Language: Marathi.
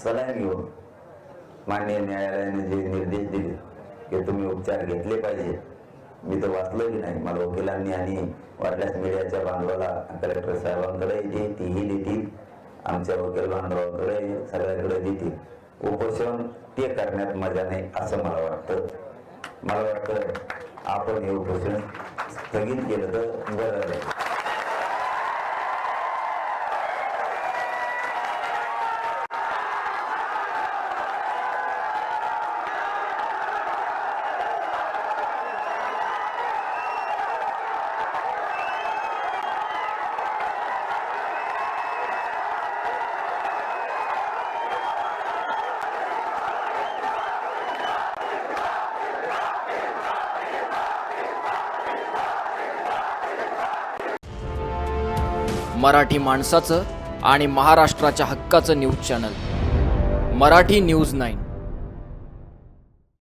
सलाईन घेऊन माननीय न्यायालयाने जे निर्देश दिले की तुम्ही उपचार घेतले पाहिजे, मी तर वाचलोही नाही. मला वकिलांनी आणि वाटल्यास मीडियाच्या बांधवाला कलेक्टर साहेबांकडे तीही देतील, आमच्या वकील बांधवांकडे सगळ्याकडे देतील. उपोषण ते करण्यात मजा नाही असं मला वाटतं. मला वाटतं आपण हे उपोषण स्थगित केलं तर बरं आहे. मराठी माणसाचं आणि महाराष्ट्राच्या हक्काचं न्यूज चॅनल मराठी न्यूज 9.